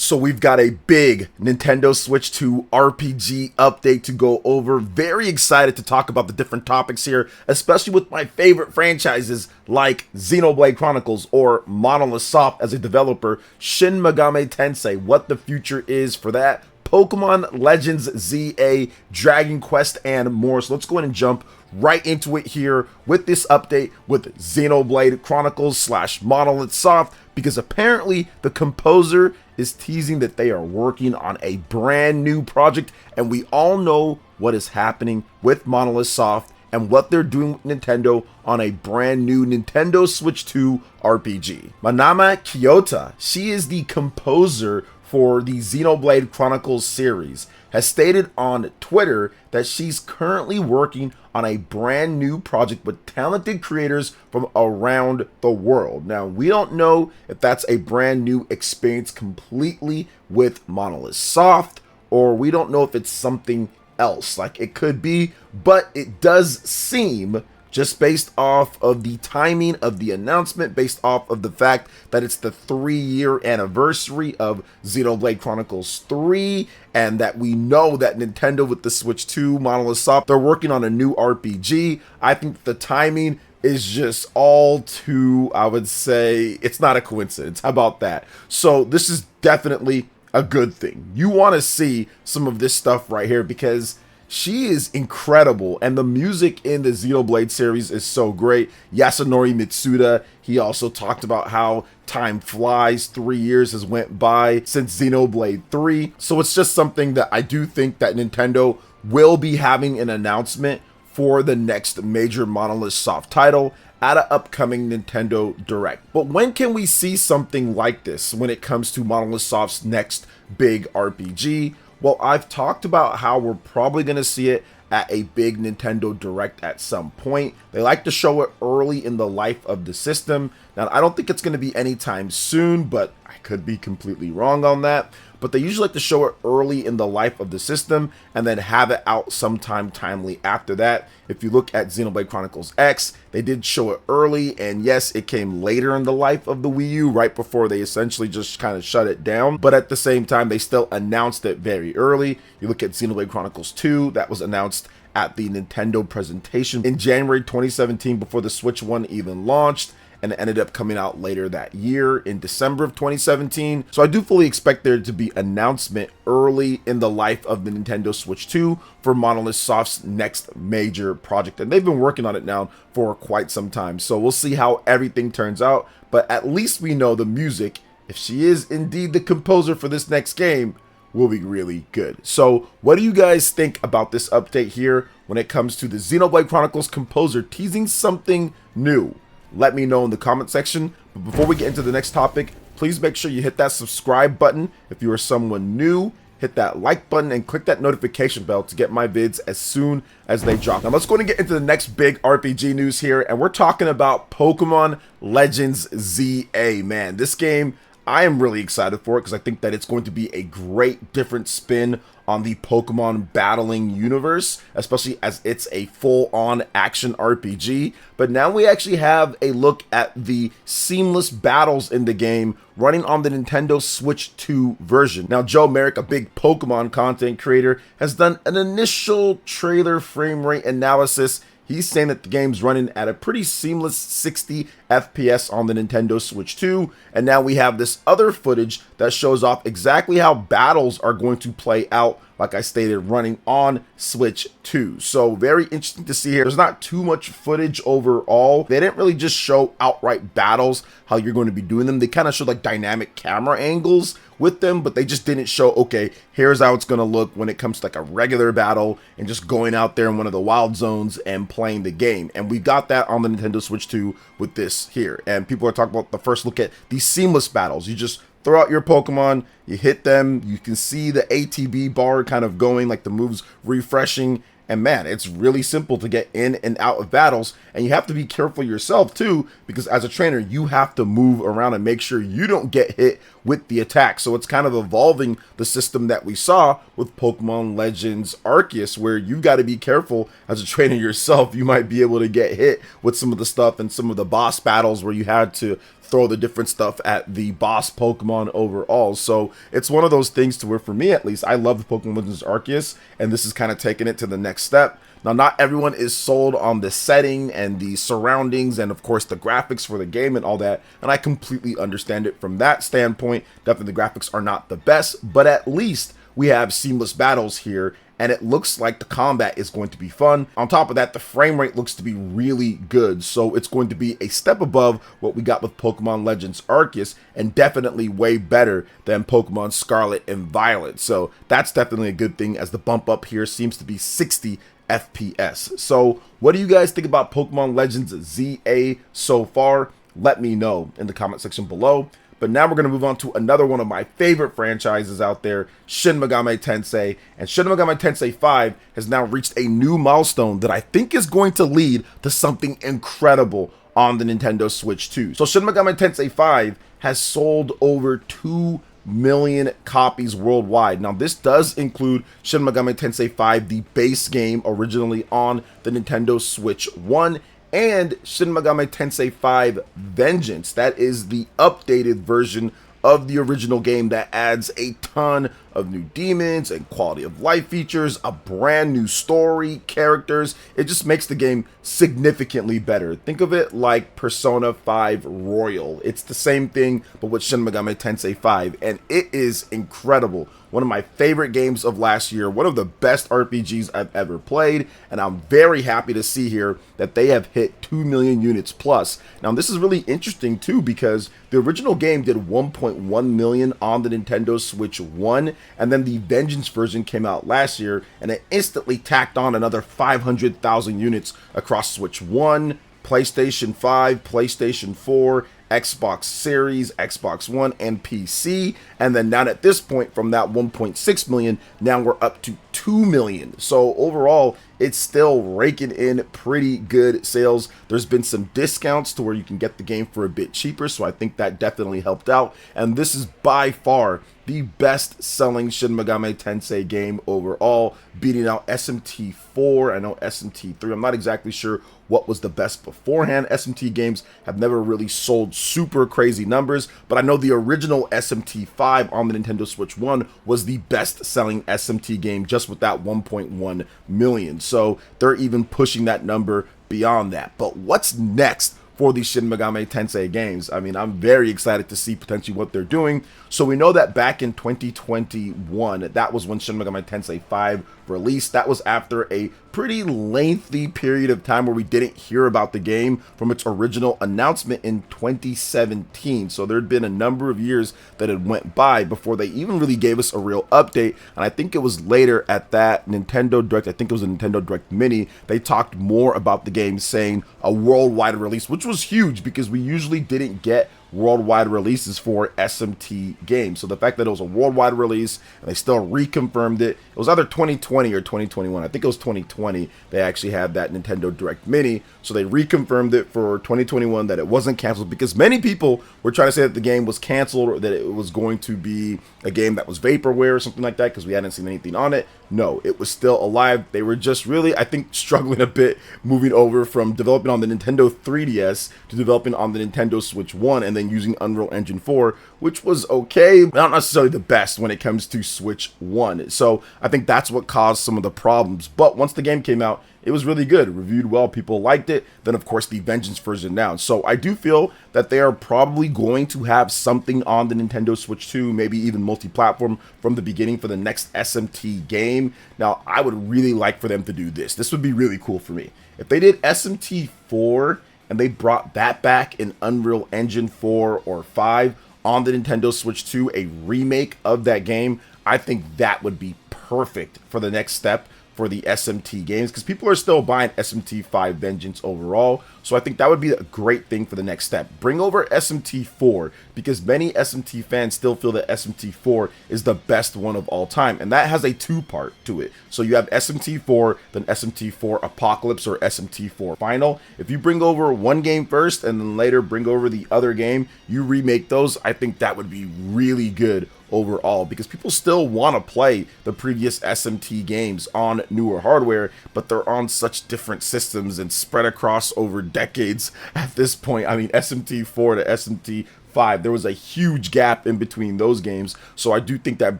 So we've got a big Nintendo Switch 2 RPG update to go over. Very excited to talk about the different topics here, especially with my favorite franchises like Xenoblade Chronicles or Monolith Soft as a developer, Shin Megami Tensei, what the future is for that, Pokemon Legends ZA, Dragon Quest, and more. So let's go ahead and jump right into it here with this update with Xenoblade Chronicles / Monolith Soft, because apparently the composer is teasing that they are working on a brand new project, and we all know what is happening with Monolith Soft and what they're doing with Nintendo on a brand new Nintendo Switch 2 RPG. Manami Kiyota, she is the composer for the Xenoblade Chronicles series, has stated on Twitter that she's currently working on a brand new project with talented creators from around the world. Now, we don't know if that's a brand new experience completely with Monolith Soft, or we don't know if it's something else. Like, it could be, but it does seem, just based off of the timing of the announcement, based off of the fact that it's the 3-year anniversary of Xenoblade Chronicles 3, and that we know that Nintendo with the Switch 2, Monolith Soft, they're working on a new RPG. I think the timing is just all too, I would say, it's not a coincidence. How about that? So this is definitely a good thing. You want to see some of this stuff right here because she is incredible, and the music in the Xenoblade series is so great. Yasunori Mitsuda, he also talked about how time flies. 3 years has went by since Xenoblade 3. So it's just something that I do think that Nintendo will be having an announcement for the next major Monolith Soft title at an upcoming Nintendo Direct. But when can we see something like this when it comes to Monolith Soft's next big RPG? Well, I've talked about how we're probably going to see it at a big Nintendo Direct at some point. They like to show it early in the life of the system. Now, I don't think it's going to be anytime soon, but I could be completely wrong on that. But they usually like to show it early in the life of the system and then have it out sometime timely after that. If you look at Xenoblade Chronicles X, they did show it early, and yes, it came later in the life of the Wii U, right before they essentially just kind of shut it down. But at the same time, they still announced it very early. You look at Xenoblade Chronicles 2, that was announced at the Nintendo presentation in January 2017 before the Switch 1 even launched, and it ended up coming out later that year in December of 2017. So I do fully expect there to be announcement early in the life of the Nintendo Switch 2 for Monolith Soft's next major project. And they've been working on it now for quite some time. So we'll see how everything turns out. But at least we know the music, if she is indeed the composer for this next game, will be really good. So what do you guys think about this update here when it comes to the Xenoblade Chronicles composer teasing something new? Let me know in the comment section. But before we get into the next topic, please make sure you hit that subscribe button if you are someone new. Hit that like button and click that notification bell to get my vids as soon as they drop. Now let's go and get into the next big RPG news here, and we're talking about Pokemon Legends ZA. Man, this game, I am really excited for it because I think that it's going to be a great different spin on the Pokemon battling universe, especially as it's a full-on action RPG. But now we actually have a look at the seamless battles in the game running on the Nintendo Switch 2 version. Now, Joe Merrick, a big Pokemon content creator, has done an initial trailer frame rate analysis. He's saying that the game's running at a pretty seamless 60 FPS on the Nintendo Switch 2, and now we have this other footage that shows off exactly how battles are going to play out, like I stated, running on Switch 2. So very interesting to see here. There's not too much footage overall. They didn't really just show outright battles, how you're going to be doing them. They kind of showed like dynamic camera angles with them, but they just didn't show, okay, here's how it's going to look when it comes to like a regular battle and just going out there in one of the wild zones and playing the game. And we got that on the Nintendo Switch 2 with this here. And people are talking about the first look at these seamless battles. You just throw out your Pokemon, you hit them, you can see the ATB bar kind of going, like the moves refreshing, And man, it's really simple to get in and out of battles, and you have to be careful yourself too, because as a trainer, you have to move around and make sure you don't get hit with the attack. So it's kind of evolving the system that we saw with Pokemon Legends Arceus, where you got to be careful as a trainer yourself. You might be able to get hit with some of the stuff and some of the boss battles where you had to throw the different stuff at the boss Pokemon overall. So it's one of those things to where, for me at least, I love the Pokemon Legends Arceus, and this is kind of taking it to the next step. Now, not everyone is sold on the setting and the surroundings and, of course, the graphics for the game and all that, and I completely understand it from that standpoint. Definitely the graphics are not the best, but at least we have seamless battles here, and it looks like the combat is going to be fun. On top of that, the frame rate looks to be really good, so it's going to be a step above what we got with Pokemon Legends Arceus, and definitely way better than Pokemon Scarlet and Violet. So that's definitely a good thing, as the bump up here seems to be 60 FPS. So what do you guys think about Pokemon Legends ZA so far? Let me know in the comment section below. But now we're going to move on to another one of my favorite franchises out there, Shin Megami Tensei. And Shin Megami Tensei 5 has now reached a new milestone that I think is going to lead to something incredible on the Nintendo Switch 2. So Shin Megami Tensei 5 has sold over 2 million copies worldwide. Now, this does include Shin Megami Tensei 5, the base game originally on the Nintendo Switch 1, and Shin Megami Tensei 5 Vengeance. That is the updated version of the original game that adds a ton of new demons and quality of life features, a brand new story, characters. It just makes the game significantly better. Think of it like Persona 5 Royal. It's the same thing, but with Shin Megami Tensei 5, and it is incredible. One of my favorite games of last year, one of the best RPGs I've ever played, and I'm very happy to see here that they have hit 2 million units plus. Now, this is really interesting too, because the original game did 1.1 million on the Nintendo Switch 1, and then the Vengeance version came out last year, and it instantly tacked on another 500,000 units across Switch 1, PlayStation 5, PlayStation 4, Xbox Series, Xbox One, and PC. And then now at this point, from that 1.6 million, now we're up to 2 million. So overall, it's still raking in pretty good sales. There's been some discounts to where you can get the game for a bit cheaper, so I think that definitely helped out. And this is by far the best-selling Shin Megami Tensei game overall, beating out SMT4. I know SMT3, I'm not exactly sure what was the best beforehand. SMT games have never really sold super crazy numbers, but I know the original SMT5 on the Nintendo Switch 1 was the best-selling SMT game, just with that 1.1 million. So they're even pushing that number beyond that. But what's next for these Shin Megami Tensei games? I mean, I'm very excited to see potentially what they're doing. So we know that back in 2021, that was when Shin Megami Tensei 5 released. That was after a pretty lengthy period of time where we didn't hear about the game from its original announcement in 2017. So there'd been a number of years that had went by before they even really gave us a real update. And I think it was later at that Nintendo Direct, I think it was a Nintendo Direct Mini, they talked more about the game, saying a worldwide release, which was huge because we usually didn't get worldwide releases for SMT games. So the fact that it was a worldwide release and they still reconfirmed it, it was either 2020 or 2021. I think it was 2020 they actually had that Nintendo Direct Mini. So they reconfirmed it for 2021 that it wasn't canceled, because many people were trying to say that the game was canceled or that it was going to be a game that was vaporware or something like that because we hadn't seen anything on it. No, it was still alive. They were just really, I think, struggling a bit moving over from developing on the Nintendo 3DS to developing on the Nintendo Switch 1 and then using Unreal Engine 4, which was okay, but not necessarily the best when it comes to Switch 1. So I think that's what caused some of the problems. But once the game came out, it was really good, reviewed well, people liked it. Then of course the Vengeance version now. So I do feel that they are probably going to have something on the Nintendo Switch 2, maybe even multi-platform from the beginning for the next SMT game. Now I would really like for them to do this. This would be really cool for me. If they did SMT 4 and they brought that back in Unreal Engine 4 or 5 on the Nintendo Switch 2, a remake of that game, I think that would be perfect for the next step for the SMT games, because people are still buying SMT 5 Vengeance overall. So I think that would be a great thing for the next step. Bring over SMT 4, because many SMT fans still feel that SMT 4 is the best one of all time, and that has a two-part to it. So you have SMT 4, then SMT 4 Apocalypse or SMT 4 Final. If you bring over one game first and then later bring over the other game, you remake those, I think that would be really good overall, because people still want to play the previous SMT games on newer hardware, but they're on such different systems and spread across over decades at this point. I mean, SMT 4 to SMT 5, there was a huge gap in between those games. So I do think that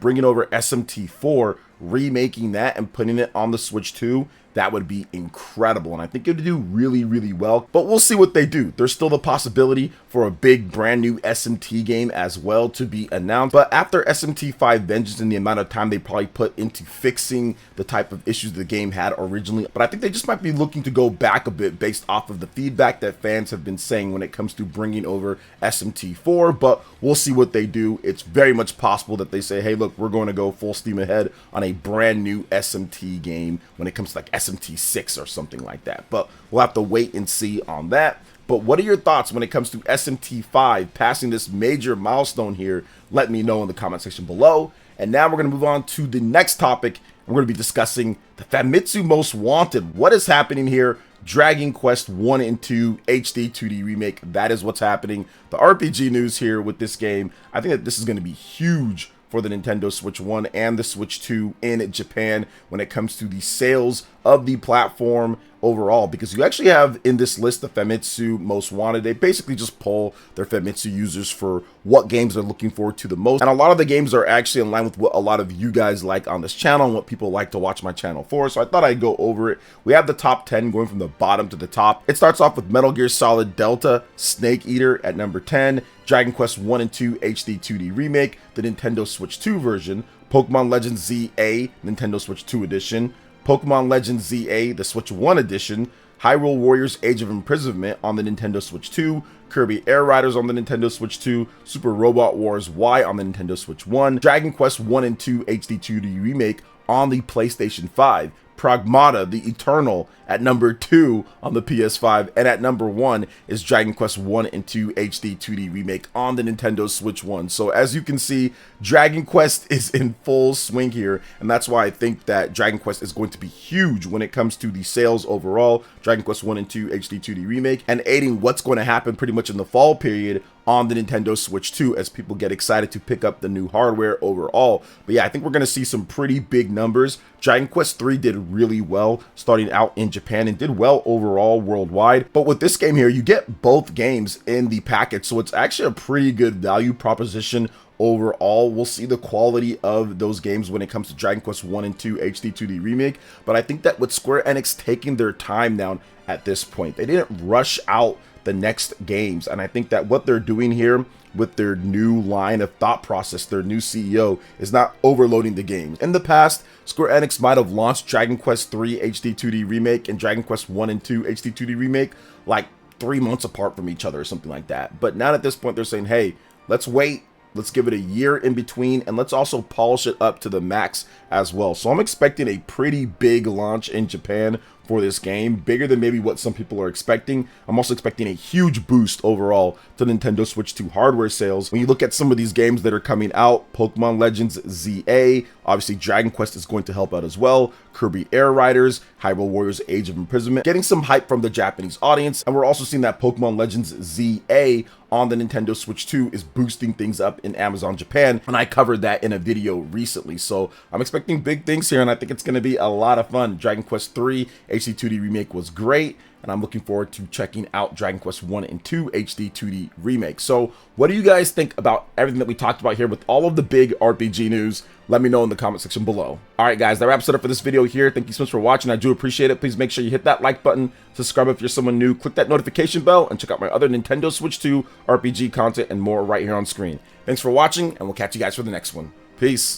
bringing over SMT 4, remaking that and putting it on the Switch 2, that would be incredible, and I think it would do really, really well. But we'll see what they do. There's still the possibility for a big brand new SMT game as well to be announced. But after SMT 5 Vengeance and the amount of time they probably put into fixing the type of issues the game had originally, but I think they just might be looking to go back a bit based off of the feedback that fans have been saying when it comes to bringing over SMT 4, but we'll see what they do. It's very much possible that they say, hey, look, we're going to go full steam ahead on a brand new SMT game when it comes to like SMT 6 or something like that, but we'll have to wait and see on that. But what are your thoughts when it comes to SMT 5 passing this major milestone here? Let me know in the comment section below. And now we're going to move on to the next topic. We're going to be discussing the Famitsu Most Wanted. What is happening here? Dragon Quest 1 and 2 HD 2D remake. That is what's happening. The RPG news here with this game. I think that this is going to be huge for the Nintendo Switch 1 and the Switch 2 in Japan when it comes to the sales of the platform overall, because you actually have in this list the Famitsu Most Wanted. They basically just poll their Famitsu users for what games they're looking forward to the most, and a lot of the games are actually in line with what a lot of you guys like on this channel and what people like to watch my channel for, so I thought I'd go over it. We have the top 10 going from the bottom to the top. It starts off with Metal Gear Solid Delta Snake Eater at number 10, Dragon Quest 1 and 2 HD 2D Remake, the Nintendo Switch 2 version, Pokemon Legends ZA Nintendo Switch 2 Edition, Pokemon Legends ZA, the Switch 1 edition, Hyrule Warriors Age of Imprisonment on the Nintendo Switch 2, Kirby Air Riders on the Nintendo Switch 2, Super Robot Wars Y on the Nintendo Switch 1, Dragon Quest 1 and 2 HD 2D Remake on the PlayStation 5, Pragmata the Eternal at number 2 on the PS5, and at number 1 is Dragon Quest 1 and 2 HD 2D Remake on the Nintendo Switch 1. So as you can see, Dragon Quest is in full swing here, and that's why I think that Dragon Quest is going to be huge when it comes to the sales overall. Dragon Quest 1 and 2 HD 2D Remake, and aiding what's going to happen pretty much in the fall period on the Nintendo Switch 2 as people get excited to pick up the new hardware overall. But yeah, I think we're going to see some pretty big numbers. Dragon Quest 3 did really well starting out in Japan and did well overall worldwide. But with this game here, you get both games in the package, so it's actually a pretty good value proposition overall. We'll see the quality of those games when it comes to Dragon Quest 1 and 2 HD 2D Remake, but I think that with Square Enix taking their time down at this point, they didn't rush out the next games, and I think that what they're doing here with their new line of thought process, their new CEO, is not overloading the games. In the past, Square Enix might have launched Dragon Quest 3 HD 2D Remake and Dragon Quest 1 and 2 HD 2D Remake like 3 months apart from each other or something like that. But now at this point, they're saying, hey, let's wait. Let's give it a year in between, and let's also polish it up to the max as well. So I'm expecting a pretty big launch in Japan for this game, bigger than maybe what some people are expecting. I'm also expecting a huge boost overall to Nintendo Switch 2 hardware sales. When you look at some of these games that are coming out, Pokemon Legends ZA, obviously Dragon Quest is going to help out as well, Kirby Air Riders, Hyrule Warriors Age of Imprisonment, getting some hype from the Japanese audience, and we're also seeing that Pokemon Legends ZA on the Nintendo Switch 2 is boosting things up in Amazon Japan, and I covered that in a video recently. So I'm expecting big things here, and I think it's going to be a lot of fun. Dragon Quest 3 HD 2D Remake was great, and I'm looking forward to checking out Dragon Quest 1 and 2 HD 2D Remake. So what do you guys think about everything that we talked about here with all of the big RPG news? Let me know in the comment section below. All right, guys, that wraps it up for this video here. Thank you so much for watching. I do appreciate it. Please make sure you hit that like button, subscribe if you're someone new, click that notification bell, and check out my other Nintendo Switch 2 RPG content and more right here on screen. Thanks for watching, and we'll catch you guys for the next one. Peace.